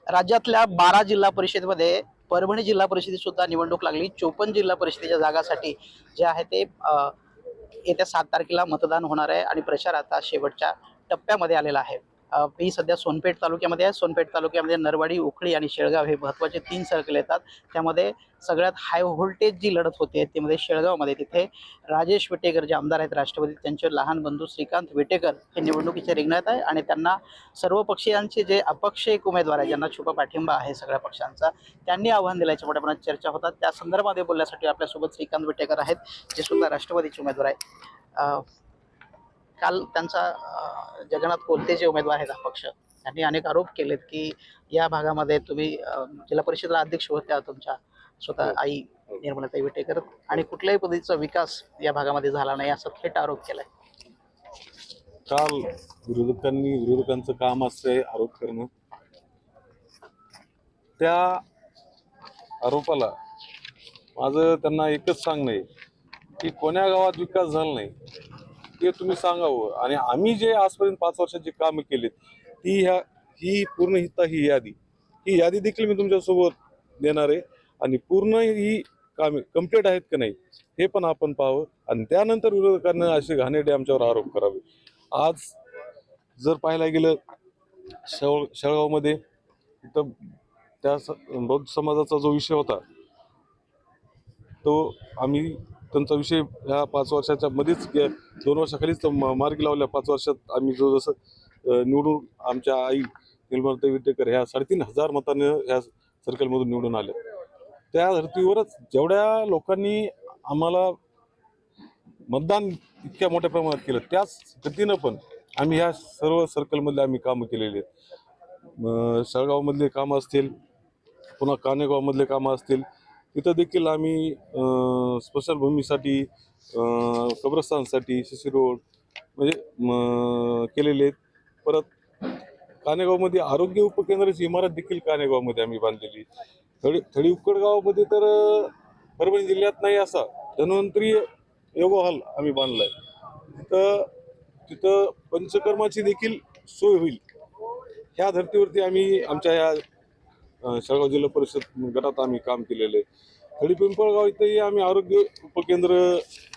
राज्यातल्या 12 जिल्हा परिषदेमध्ये परभणी जिल्हा परिषदेत सुद्धा निवडणूक लागली. 54 जिल्हा परिषदेच्या जागासाठी जे आहे ते येत्या 7 तारखेला मतदान होणार आहे आणि प्रचार आता शेवटच्या टप्प्यामध्ये आलेला आहे. मी सध्या सोनपेठ तालुक्यामध्ये आहे. सोनपेठ तालुक्यामध्ये नरवाडी, उखळी आणि शेळगाव हे महत्त्वाचे 3 सर्कल येतात. त्यामध्ये सगळ्यात हाय व्होल्टेज जी लढत होते ती म्हणजे शेळगावमध्ये. तिथे राजेश विटेकर जे आमदार आहेत राष्ट्रवादी, त्यांचे लहान बंधू श्रीकांत विटेकर हे निवडणुकीच्या रिंगणात आहे आणि त्यांना सर्व पक्षीयांचे जे अपक्ष एक उमेदवार आहे, ज्यांना छुपा पाठिंबा आहे सगळ्या पक्षांचा, त्यांनी आव्हान दिल्याच्या मोठ्या प्रमाणात चर्चा होतात. त्या संदर्भामध्ये बोलण्यासाठी आपल्यासोबत श्रीकांत विटेकर आहेत, जे सुद्धा राष्ट्रवादीचे उमेदवार आहेत. काल त्यांचा जगन्नाथ कोलते जे उमेदवार आहेत अपक्ष, त्यांनी अनेक आरोप केलेत की या भागामध्ये तुम्ही जिल्हा परिषदेला अध्यक्ष होत्या तुमच्या स्वतः आई निर्मलाताई विटेकर, आणि कुठल्याही पद्धतीचा विकास या भागामध्ये झाला नाही असा थेट आरोप केलाय. काल विरोधकांचं काम असतंय आरोप करणं. त्या आरोपाला माझं त्यांना एकच सांगणं आहे की कोण्या गावात विकास झाला नाही ते तुम्ही सांगावं, आणि आम्ही जे आजपर्यंत 5 वर्षाची कामं केलीत ही पूर्ण ही यादी देखील मी तुमच्यासोबत देणार आहे, आणि पूर्ण ही कामे कम्प्लीट आहेत का नाही हे पण आपण पाहावं, आणि त्यानंतर विरोधकांना असे घाणेरडे आमच्यावर आरोप करावे. आज जर पाहायला गेलं शेळगावमध्ये इथं त्या बौद्ध समाजाचा जो विषय होता तो आम्ही त्यांचा विषय ह्या 5 वर्षाच्या मध्येच 2 वर्षाखालीच मार्गी लावल्या. 5 वर्षात आम्ही जो जसं निवडून आमच्या आई निर्मलाताई विटेकर ह्या 3,500 मतांनी ह्या सर्कलमधून निवडून आल्या. त्या धर्तीवरच जेवढ्या लोकांनी आम्हाला मतदान इतक्या मोठ्या प्रमाणात केलं, त्याच गतीनं पण आम्ही ह्या सर्व सर्कलमधले आम्ही कामं केलेली आहेत. शेळगावमधले कामं असतील, पुन्हा कानेगावमधले कामं असतील, तिथं देखील आम्ही स्मशानभूमीसाठी, कब्रस्तानसाठी सीसी रोड म्हणजे केलेले आहेत. परत कानेगावमध्ये आरोग्य उपकेंद्राची इमारत देखील कानेगावमध्ये आम्ही बांधलेली. थडी उक्कड गावामध्ये तर परभणी जिल्ह्यात नाही असा धन्वंतरी योगा हॉल आम्ही बांधलाय. तिथं पंचकर्माची देखील सोय होईल. ह्या धर्तीवरती आम्ही आमच्या ह्या शेळगाव जिल्हा परिषद गटात आम्ही काम केलेलं आहे. थडी पिंपळगाव इथंही आम्ही आरोग्य उपकेंद्र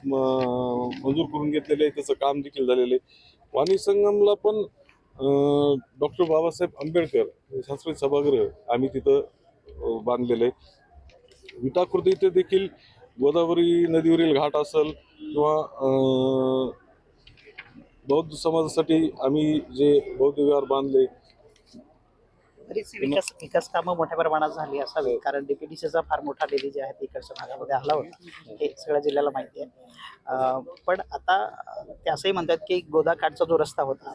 मंजूर करून घेतलेले आहे, त्याचं काम देखील झालेलं आहे. वाणी संगमला पण डॉक्टर बाबासाहेब आंबेडकर शास्त्रीय सभागृह आम्ही तिथं बांधलेलं आहे. विटा खुर्द इथे देखील गोदावरी नदीवरील घाट असेल किंवा बौद्ध समाजासाठी आम्ही जे बौद्ध विहार बांधले. विकास कामं मोठ्या प्रमाणात झाली असावी, कारण डीपीडीसीचा फार मोठा निधी जे आहे ते इकडच्या भागामध्ये आला होता, हे सगळ्या जिल्ह्याला माहिती आहे. पण आता ते असंही म्हणतात की गोदाकाठचा जो रस्ता होता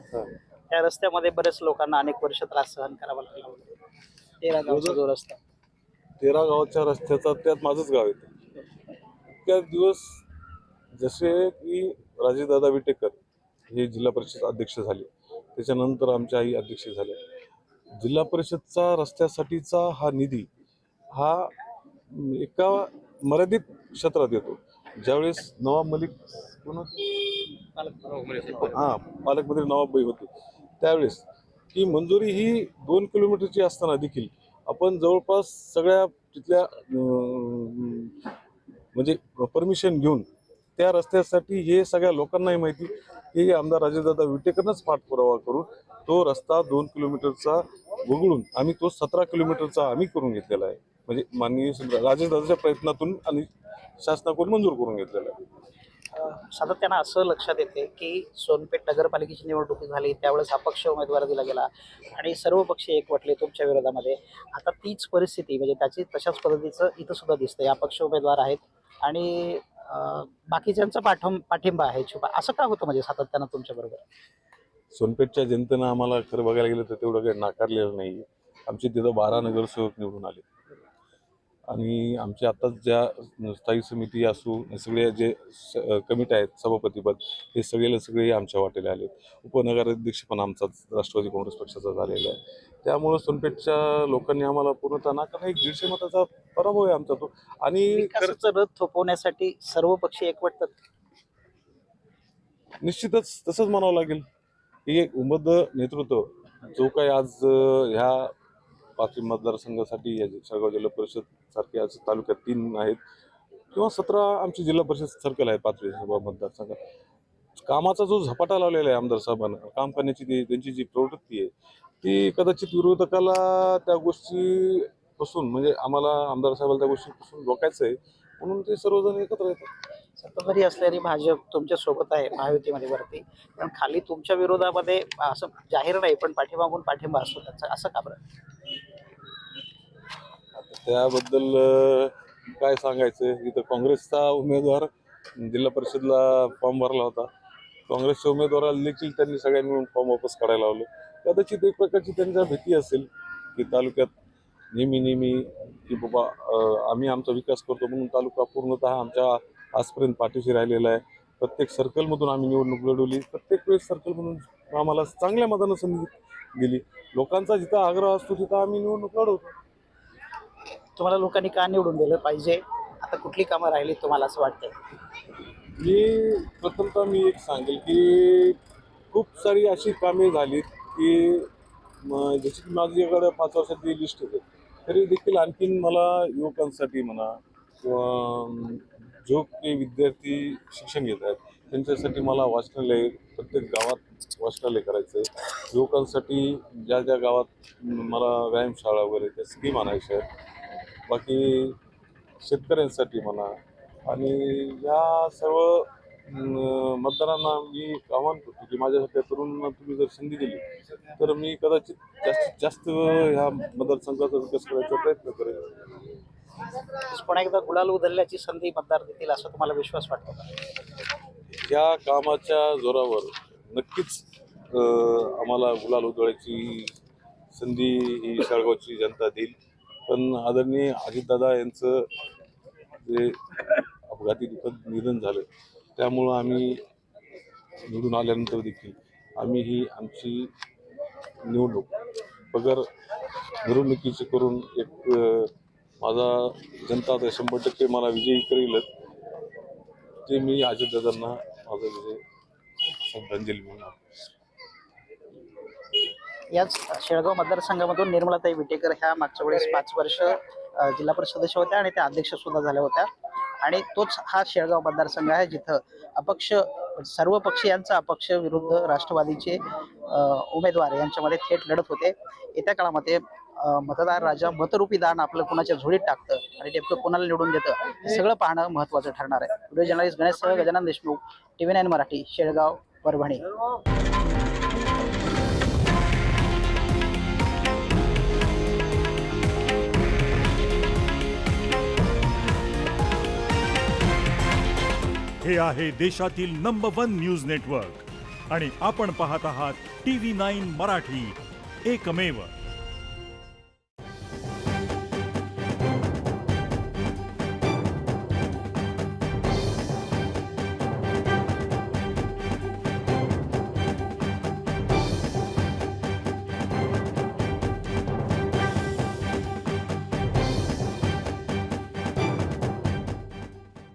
त्या रस्त्यामध्ये बरेच लोकांना अनेक वर्ष त्रास सहन करावा लागला होता. 13 गावचा जो रस्ता, 13 गावाच्या रस्त्याचा त्यात माझंच गाव येतं. त्या दिवस जसे की राजेशदादा विटेकर हे जिल्हा परिषद अध्यक्ष झाले, त्याच्यानंतर आमच्या आई अध्यक्ष झाल्या. जिल्हा परिषदचा रस्त्यासाठीचा हा निधी हा एका मर्यादित क्षेत्रात येतो. ज्यावेळेस नवाब मलिक पालकमंत्री नवाबबाई होते त्यावेळेस ही मंजुरी ही 2 किलोमीटरची असताना देखील आपण जवळपास सगळ्या तिथल्या म्हणजे परमिशन घेऊन त्या रस्त्यासाठी हे सगळ्या लोकांनाही माहिती की आमदार राजेशदादा विटेकरनंच पाठपुरावा करून तो रस्ता 2 किलोमीटरचा वगळून आम्ही तो 17 किलोमीटरचा आम्ही करून घेतलेला आहे. म्हणजे माननीय राजेशदादाच्या प्रयत्नातून आणि शासनाकडून मंजूर करून घेतलेला आहे. सातत्यानं असं लक्षात येते की सोनपेठ नगरपालिकेची निवडणूक झाली त्यावेळेस अपक्ष उमेदवार दिला गेला आणि सर्व पक्ष एकवटले तुमच्या विरोधामध्ये. आता तीच परिस्थिती म्हणजे तशाच पद्धतीचं इथं सुद्धा दिसतंय. अपक्ष उमेदवार आहेत आणि बाकीच्यांचा पाठिंबा आहे छुपा. असं का होतं म्हणजे सातत्यानं तुमच्या बरोबर? सोनपेठच्या जनतेनं आम्हाला खरं बघायला गेलं तर तेवढं काही नाकारलेलं नाही. आमचे तिथं 12 नगरसेवक निवडून आले, आणि आमच्या आताच ज्या स्थायी समिती असू सगळे जे कमिटी आहेत सभापतीपद हे सगळे आमच्या वाटेले आले. उपनगराध्यक्ष पण आमचाच राष्ट्रवादी काँग्रेस पक्षाचा झालेला आहे. त्यामुळं सोनपेठच्या लोकांनी आम्हाला पूर्णतः नाकारला. 150 मताचा पराभव आहे आमचा तो. आणि विकासाचं रथ थोपवण्यासाठी सर्व पक्ष एकवटतात. निश्चितच तसंच म्हणावं लागेल. हे उमद नेतृत्व जो काही आज ह्या पाचवी मतदारसंघासाठी या शेळगाव जिल्हा परिषद सारख्या तालुक्यात 3 आहेत किंवा 17 आमची जिल्हा परिषद सर्कल आहे पाचवी मतदारसंघात. कामाचा जो झपाटा लावलेला आहे आमदार साहेबांना, काम करण्याची त्यांची जी प्रवृत्ती आहे ती कदाचित विरोधकाला त्या गोष्टी पासून म्हणजे आम्हाला आमदार साहेबांना त्या गोष्टीपासून रोखायचं आहे म्हणून ते सर्वजण एकत्र येतात. सत्ताधारी असलेली भाजप तुमच्या सोबत आहे महायुतीमध्ये वरती, पण खाली तुमच्या विरोधामध्ये असं जाहीर नाही पण पाठीमागून पाठिंबा असतो त्याचा, असं का बरं? त्याबद्दल काय सांगायचं. इथं काँग्रेसचा उमेदवार जिल्हा परिषदला फॉर्म भरला होता. काँग्रेसच्या उमेदवाराला देखील त्यांनी सगळ्यांनी मिळून फॉर्म वापस काढायला लावले. कदाचित एक प्रकारची त्यांच्या भीती असेल की तालुक्यात नेहमी की बाबा आम्ही आमचा विकास करतो म्हणून तालुका पूर्णतः आमच्या आजपर्यंत पाठीशी राहिलेला आहे. प्रत्येक सर्कलमधून आम्ही निवडणूक लढवली. प्रत्येक वेळेस सर्कलमधून आम्हाला चांगल्या मतानं संधी दिली. लोकांचा जिथं आग्रह असतो तिथं आम्ही निवडणूक लढवतो. तुम्हाला लोकांनी का निवडून दिलं पाहिजे? आता कुठली कामं राहिली तुम्हाला असं वाटतंय? प्रथमतः मी एक सांगेल की खूप सारी अशी कामे झालीत की जशी की माझ्याकडे 5 वर्षाची लिस्ट होते तरी देखील आणखीन मला युवकांसाठी म्हणा किंवा जो काही विद्यार्थी शिक्षण घेत आहेत त्यांच्यासाठी मला वाचनालय प्रत्येक गावात वाचनालय करायचं आहे. युवकांसाठी ज्या ज्या गावात मला व्यायामशाळा वगैरे त्या स्कीम आणायच्या आहेत. बाकी शेतकऱ्यांसाठी म्हणा आणि या सर्व मतदारांना मी आवाहन करतो की माझ्यासारख्या तरुणांना तुम्ही जर संधी दिली तर मी कदाचित जास्तीत जास्त ह्या मतदारसंघाचा विकास करायचा प्रयत्न करेन. पुन्हा एकदा गुलाल उधळल्याची संधी मतदार देतील असं तुम्हाला विश्वास वाटतो का? या कामाच्या जोरावर नक्कीच आम्हाला गुलाल उधळायची संधी ही शेळगावची जनता देईल. पण आदरणीय अजितदादा यांचं जे अपघाती दुःखद निधन झालं त्यामुळं आम्ही निवडून आल्यानंतर देखील आम्ही ही आमची निवडणूक बगर मिरवणुकीची करून एक माझा जनता आता 100% मला विजयी करेलच ते मी अजितदादांना माझा विजय श्रद्धांजली म्हणून. याच शेळगाव मतदारसंघामधून निर्मलाताई विटेकर ह्या मागच्या वेळेस 5 वर्ष जिल्हा परिषद सदस्य होत्या आणि त्या अध्यक्ष सुद्धा झाल्या होत्या. आणि तोच हा शेळगाव मतदारसंघ आहे जिथं अपक्ष सर्व पक्षीयांचा अपक्ष विरुद्ध राष्ट्रवादीचे उमेदवार यांच्यामध्ये थेट लढत होते. येत्या काळामध्ये मतदार राजा मतरूपी दान आपलं कुणाच्या झोळीत टाकतं आणि नेमकं कोणाला निवडून देतं हे सगळं पाहणं महत्त्वाचं ठरणार आहे. व्हिडिओ जर्नलिस्ट गणेशसह गजानन देशमुख, TV9 मराठी, शेळगाव, परभणी. हे आहे देशातील नंबर 1 न्यूज नेटवर्क आणि आपण पाहत आहात TV9 मराठी, एकमेव.